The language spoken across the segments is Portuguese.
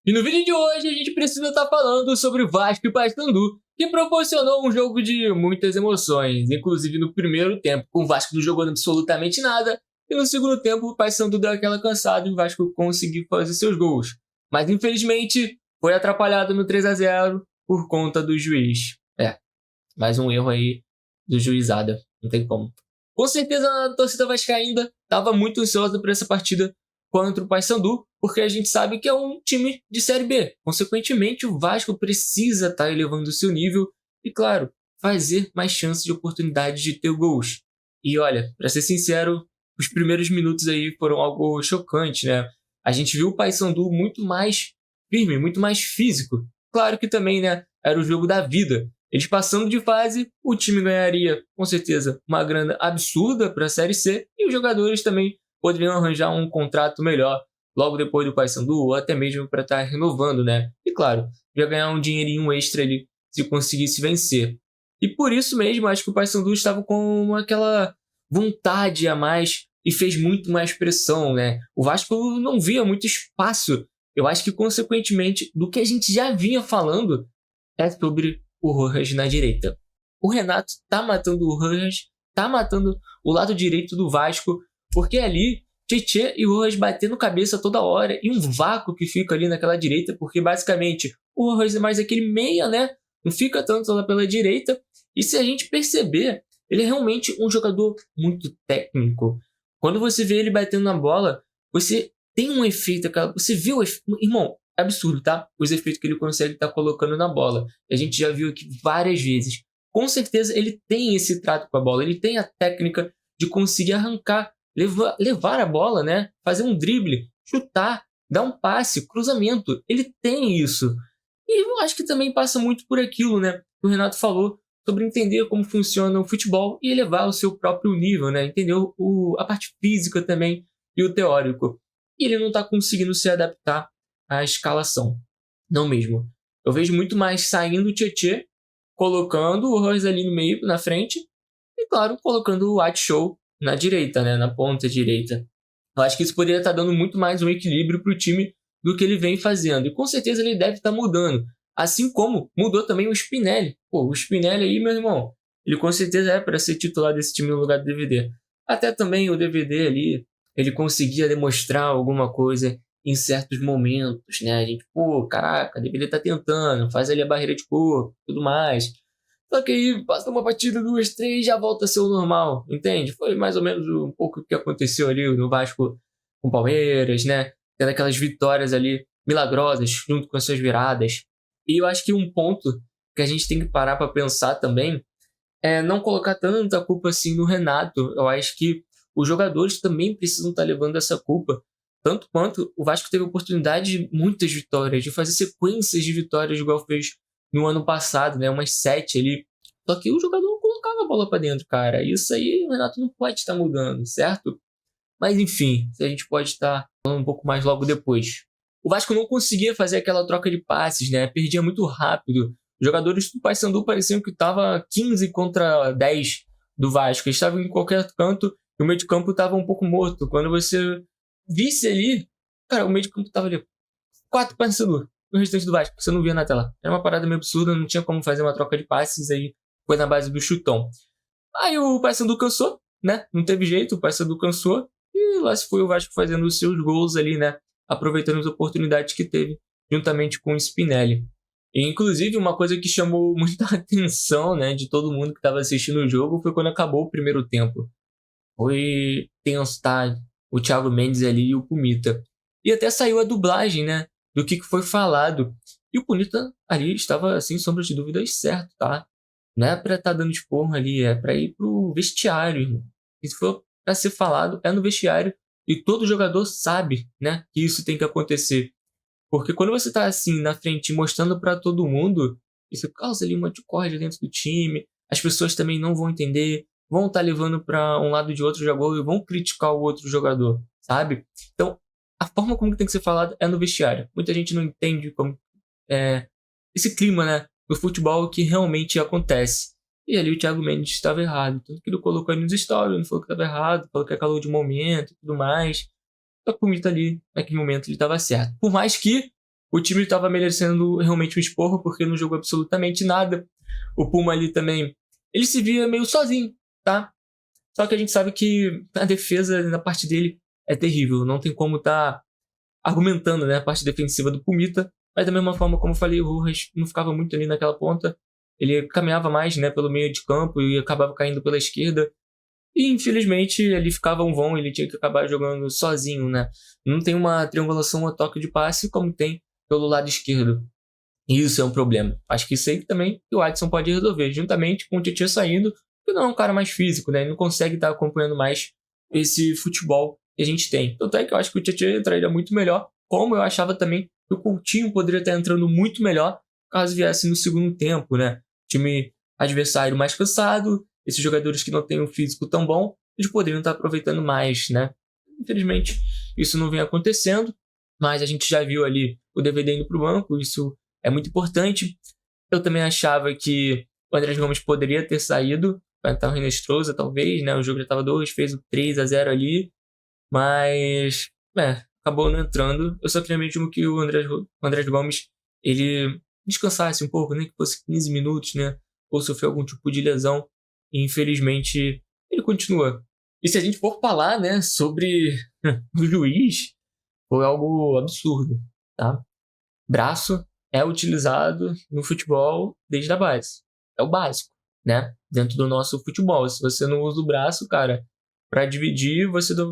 E no vídeo de hoje a gente precisa estar falando sobre Vasco e Paysandu, que proporcionou um jogo de muitas emoções, inclusive no primeiro tempo, com o Vasco não jogando absolutamente nada, e no segundo tempo o Paysandu deu aquela cansada e o Vasco conseguiu fazer seus gols. Mas infelizmente foi atrapalhado no 3-0 por conta do juiz. Mais um erro aí do juizada, não tem como. Com certeza a torcida vascaína estava muito ansiosa por essa partida contra o Paysandu, porque a gente sabe que é um time de Série B. Consequentemente, o Vasco precisa estar elevando o seu nível e, claro, fazer mais chances de oportunidade de ter gols. E olha, para ser sincero, os primeiros minutos aí foram algo chocante, né? A gente viu o Paysandu muito mais firme, muito mais físico. Claro que também, né, era o jogo da vida. Eles passando de fase, o time ganharia, com certeza, uma grana absurda para a Série C e os jogadores também poderiam arranjar um contrato melhor logo depois do Paysandu ou até mesmo para estar renovando, né? E claro, ia ganhar um dinheirinho extra ali se conseguisse vencer. E por isso mesmo, acho que o Paysandu estava com aquela vontade a mais e fez muito mais pressão, né? O Vasco não via muito espaço. Eu acho que, consequentemente, do que a gente já vinha falando é sobre o Rojas na direita. O Renato tá matando o Rojas, tá matando o lado direito do Vasco, porque ali Tietê e o Rojas batendo cabeça toda hora e um vácuo que fica ali naquela direita, porque basicamente o Rojas é mais aquele meia, né? Não fica tanto lá pela direita. E se a gente perceber, ele é realmente um jogador muito técnico. Quando você vê ele batendo na bola, você tem um efeito, você vê o efeito, irmão, absurdo, tá? Os efeitos que ele consegue estar colocando na bola. A gente já viu aqui várias vezes. Com certeza ele tem esse trato com a bola, ele tem a técnica de conseguir arrancar, levar a bola, né? Fazer um drible, chutar, dar um passe, cruzamento. Ele tem isso. E eu acho que também passa muito por aquilo, né? Que o Renato falou sobre entender como funciona o futebol e elevar o seu próprio nível, né? Entender a parte física também e o teórico. E ele não está conseguindo se adaptar à escalação. Não mesmo. Eu vejo muito mais saindo o Tietê, colocando o Rojas ali no meio, na frente, e claro, colocando o White Show na direita, né? Na ponta direita. Eu acho que isso poderia estar dando muito mais um equilíbrio para o time do que ele vem fazendo. E com certeza ele deve estar mudando. Assim como mudou também o Spinelli. Pô, o Spinelli aí, meu irmão, ele com certeza é para ser titular desse time no lugar do DVD. Até também o DVD ali, ele conseguia demonstrar alguma coisa em certos momentos, né? A gente, pô, caraca, o DVD tá tentando, faz ali a barreira de corpo, tudo mais. Só que aí passa uma partida, duas, três, já volta a ser o normal, entende? Foi mais ou menos um pouco o que aconteceu ali no Vasco com o Palmeiras, né? Tendo aquelas vitórias ali milagrosas junto com as suas viradas. E eu acho que um ponto que a gente tem que parar para pensar também é não colocar tanta culpa assim no Renato. Eu acho que os jogadores também precisam estar levando essa culpa. Tanto quanto o Vasco teve a oportunidade de muitas vitórias, de fazer sequências de vitórias igual fez no ano passado, né? Umas 7 ali. Só que o jogador não colocava a bola para dentro, cara. Isso aí o Renato não pode estar mudando, certo? Mas enfim, a gente pode estar falando um pouco mais logo depois. O Vasco não conseguia fazer aquela troca de passes, né? Perdia muito rápido. Os jogadores do Paysandu pareciam que estava 15 contra 10 do Vasco. Eles estavam em qualquer canto e o meio de campo estava um pouco morto. Quando você visse ali, cara, o meio de campo estava ali. 4 Paysandu. O restante do Vasco, você não via na tela. Era uma parada meio absurda, não tinha como fazer uma troca de passes, aí foi na base do chutão. Aí o Paysandu cansou, né? Não teve jeito, o Paysandu cansou. E lá se foi o Vasco fazendo os seus gols ali, né? Aproveitando as oportunidades que teve, juntamente com o Spinelli. E, inclusive, uma coisa que chamou muita atenção, né, de todo mundo que estava assistindo o jogo foi quando acabou o primeiro tempo. Foi tenso, tá? O Thiago Mendes ali e o Pumita. E até saiu a dublagem, né? Do que foi falado. E o Pumita ali estava, sem sombra de dúvidas, certo, tá? Não é pra estar dando esporro ali, é pra ir pro vestiário, irmão. E se for pra ser falado, é no vestiário. E todo jogador sabe, né, que isso tem que acontecer. Porque quando você tá assim, na frente, mostrando pra todo mundo, isso causa ali uma discórdia dentro do time. As pessoas também não vão entender, vão estar levando pra um lado de outro jogador e vão criticar o outro jogador, sabe? Então, a forma como tem que ser falado é no vestiário. Muita gente não entende como esse clima, né, do futebol que realmente acontece. E ali o Thiago Mendes estava errado. Tanto que ele colocou ali nos stories, ele falou que estava errado, falou que é calor de momento e tudo mais. Só que o Pumita ali, naquele momento, ele estava certo. Por mais que o time estava merecendo realmente um esporro, porque não jogou absolutamente nada. O Puma ali também, ele se via meio sozinho, tá? Só que a gente sabe que a defesa na parte dele é terrível. Não tem como tá argumentando, né, a parte defensiva do Pumita. Mas da mesma forma, como eu falei, o Rojas não ficava muito ali naquela ponta. Ele caminhava mais, né, pelo meio de campo e acabava caindo pela esquerda. E infelizmente ele ficava um vão, ele tinha que acabar jogando sozinho, né? Não tem uma triangulação a toque de passe como tem pelo lado esquerdo. E isso é um problema. Acho que isso aí também o Adson pode resolver, juntamente com o Tietchan saindo, que não é um cara mais físico, né? Ele não consegue estar acompanhando mais esse futebol que a gente tem. Tanto é que eu acho que o Tietchan entraria muito melhor, como eu achava também que o Coutinho poderia estar entrando muito melhor caso viesse no segundo tempo, né? Time adversário mais cansado, esses jogadores que não têm um físico tão bom, eles poderiam estar aproveitando mais, né? Infelizmente, isso não vem acontecendo, mas a gente já viu ali o DVD indo para o banco, isso é muito importante. Eu também achava que o Andrés Gomes poderia ter saído para entrar o Renan Stroza, talvez, né? O jogo já estava 2, fez o 3-0 ali, mas acabou não entrando. Eu só queria mesmo que o Andrés Gomes ele descansasse um pouco, nem que fosse 15 minutos, né? Ou sofreu algum tipo de lesão. E infelizmente ele continua. E se a gente for falar, né, sobre o juiz, foi algo absurdo, tá? Braço é utilizado no futebol desde a base. É o básico, né? Dentro do nosso futebol. Se você não usa o braço, cara, para dividir, você vai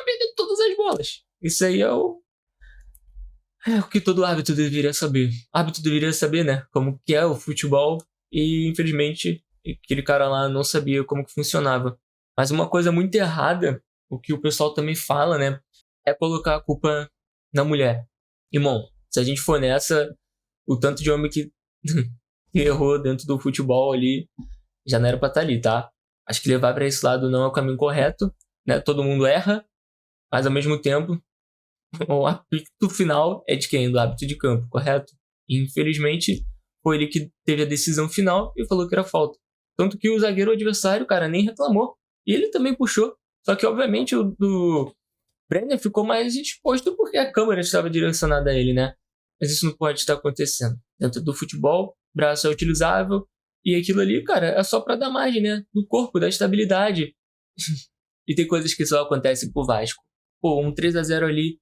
perder todas as bolas. Isso aí é o que todo árbitro deveria saber. O árbitro deveria saber, né? Como que é o futebol. E, infelizmente, aquele cara lá não sabia como que funcionava. Mas uma coisa muito errada, o que o pessoal também fala, né? É colocar a culpa na mulher. Irmão, se a gente for nessa, o tanto de homem que errou dentro do futebol ali, já não era pra estar ali, tá? Acho que levar pra esse lado não é o caminho correto, né? Todo mundo erra, mas ao mesmo tempo, o apito final é de quem? Do árbitro de campo, correto? E, infelizmente, foi ele que teve a decisão final e falou que era falta. Tanto que o zagueiro adversário, cara, nem reclamou. E ele também puxou. Só que, obviamente, o do Brenner ficou mais exposto porque a câmera estava direcionada a ele, né? Mas isso não pode estar acontecendo. Dentro do futebol, braço é utilizável. E aquilo ali, cara, é só pra dar margem, né? No corpo, da estabilidade. E tem coisas que só acontecem pro Vasco. Pô, um 3-0 ali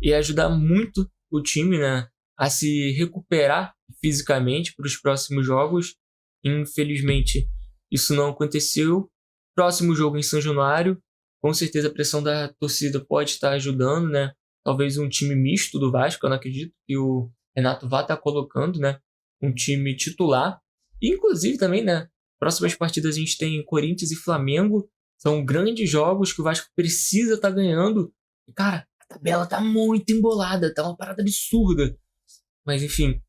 ia ajudar muito o time, né? A se recuperar fisicamente para os próximos jogos. Infelizmente, isso não aconteceu. Próximo jogo em São Januário. Com certeza a pressão da torcida pode estar ajudando, né? Talvez um time misto do Vasco, eu não acredito que o Renato vá estar colocando, né? Um time titular. E, inclusive também, né? Próximas partidas a gente tem Corinthians e Flamengo. São grandes jogos que o Vasco precisa estar ganhando. E, cara, a tabela tá muito embolada, tá uma parada absurda. Mas, enfim.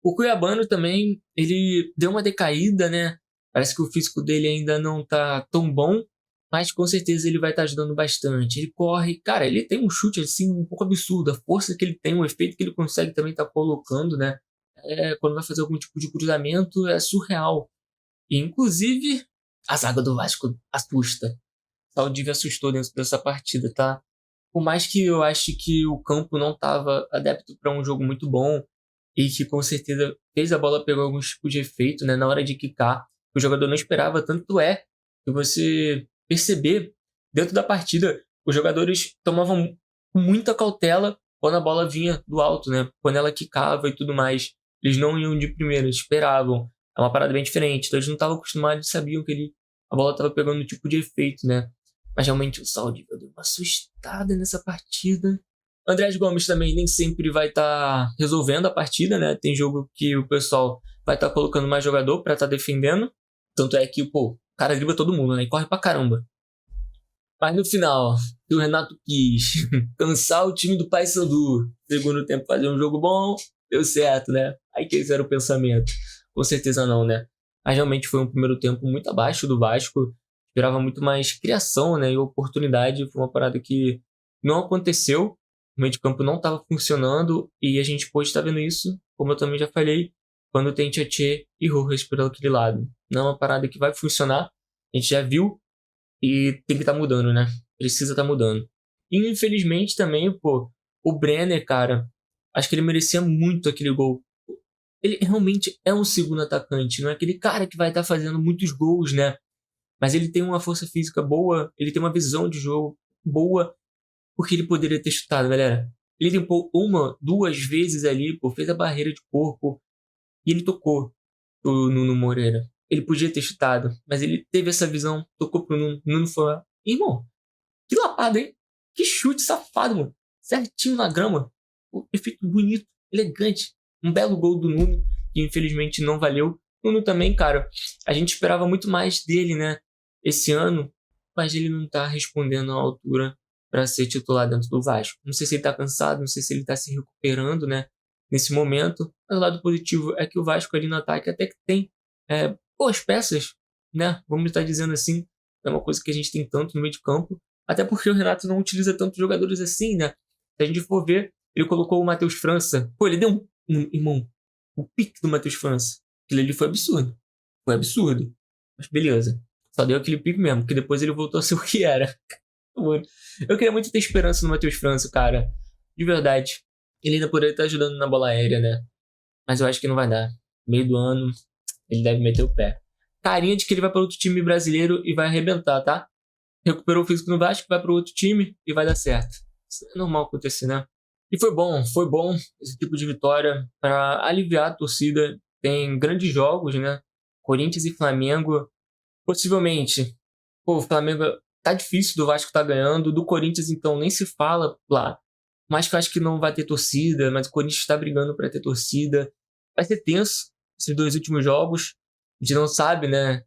O Cuiabano também, ele deu uma decaída, né? Parece que o físico dele ainda não tá tão bom. Mas com certeza ele vai estar ajudando bastante. Ele corre, cara, ele tem um chute assim um pouco absurdo. A força que ele tem, o efeito que ele consegue também estar colocando, né? Quando vai fazer algum tipo de cruzamento, é surreal. E, inclusive, a zaga do Vasco assusta. Saldivia assustou dentro dessa partida, tá? Por mais que eu ache que o campo não estava adepto para um jogo muito bom e que com certeza fez a bola pegar algum tipo de efeito, né? Na hora de quicar, o jogador não esperava, tanto é que você perceber dentro da partida, os jogadores tomavam muita cautela quando a bola vinha do alto, né? Quando ela quicava e tudo mais. Eles não iam de primeira, esperavam. É uma parada bem diferente. Então eles não estavam acostumados, sabiam que a bola estava pegando um tipo de efeito, né? Mas realmente o Saldivia deu uma assustada nessa partida. Andrés Gomes também nem sempre vai estar resolvendo a partida, né? Tem jogo que o pessoal vai estar colocando mais jogador para estar defendendo. Tanto é que, pô, o cara dribla todo mundo, né? E corre pra caramba. Mas no final, o Renato quis cansar o time do Paysandu. Segundo tempo, fazer um jogo bom, deu certo, né? Aí que esse era o pensamento. Com certeza não, né? Mas realmente foi um primeiro tempo muito abaixo do Vasco. Esperava muito mais criação, né? E oportunidade. Foi uma parada que não aconteceu. O meio de campo não estava funcionando. E a gente pôde estar vendo isso, como eu também já falei, quando tem Tietchan e Rojas por aquele lado. Não é uma parada que vai funcionar. A gente já viu. E tem que estar mudando, né? Precisa estar mudando. E infelizmente também, pô, o Brenner, cara, Acho que ele merecia muito aquele gol. Ele realmente é um segundo atacante, não é aquele cara que vai estar fazendo muitos gols, né? Mas ele tem uma força física boa, ele tem uma visão de jogo boa, porque ele poderia ter chutado, galera. Ele tentou uma, duas vezes ali, pô, fez a barreira de corpo e ele tocou o Nuno Moreira. Ele podia ter chutado, mas ele teve essa visão, tocou pro Nuno. Nuno foi lá. Irmão, que lapada, hein? Que chute safado, mano. Certinho na grama. O efeito bonito, elegante. Um belo gol do Nuno, que infelizmente não valeu. Nuno também, cara, a gente esperava muito mais dele, né? Esse ano, mas ele não tá respondendo à altura para ser titular dentro do Vasco. Não sei se ele tá cansado, não sei se ele tá se recuperando, né? Nesse momento. Mas o lado positivo é que o Vasco ali no ataque até que tem boas peças, né? Vamos estar dizendo assim. É uma coisa que a gente tem tanto no meio de campo. Até porque o Renato não utiliza tantos jogadores assim, né? Se a gente for ver, ele colocou o Matheus França. Pô, ele deu irmão, o pique do Matheus França. Aquilo ali foi absurdo. Foi absurdo. Mas beleza. Só deu aquele pique mesmo, que depois ele voltou a ser o que era. Eu queria muito ter esperança no Matheus França, cara. De verdade. Ele ainda poderia estar ajudando na bola aérea, né? Mas eu acho que não vai dar. Meio do ano, ele deve meter o pé. Carinha de que ele vai para outro time brasileiro e vai arrebentar, tá? Recuperou o físico no Vasco, vai para outro time e vai dar certo. Isso é normal acontecer, né? E foi bom esse tipo de vitória para aliviar a torcida. Tem grandes jogos, né? Corinthians e Flamengo. Possivelmente, pô, o Flamengo tá difícil, do Vasco tá ganhando, do Corinthians então nem se fala lá. Mas que eu acho que não vai ter torcida, mas o Corinthians tá brigando para ter torcida. Vai ser tenso esses dois últimos jogos. A gente não sabe, né?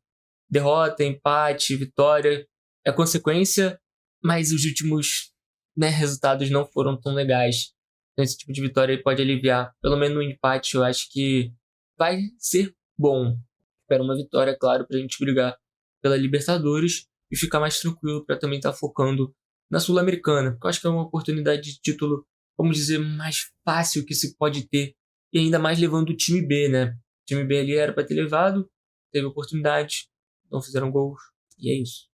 Derrota, empate, vitória é consequência, mas os últimos, né, resultados não foram tão legais. Então esse tipo de vitória aí pode aliviar. Pelo menos no empate eu acho que vai ser bom. Espero uma vitória, claro, pra gente brigar pela Libertadores e ficar mais tranquilo para também estar focando na Sul-Americana, porque eu acho que é uma oportunidade de título, vamos dizer, mais fácil que se pode ter, e ainda mais levando o time B, né? O time B ali era para ter levado, teve oportunidade, não fizeram gols, e é isso.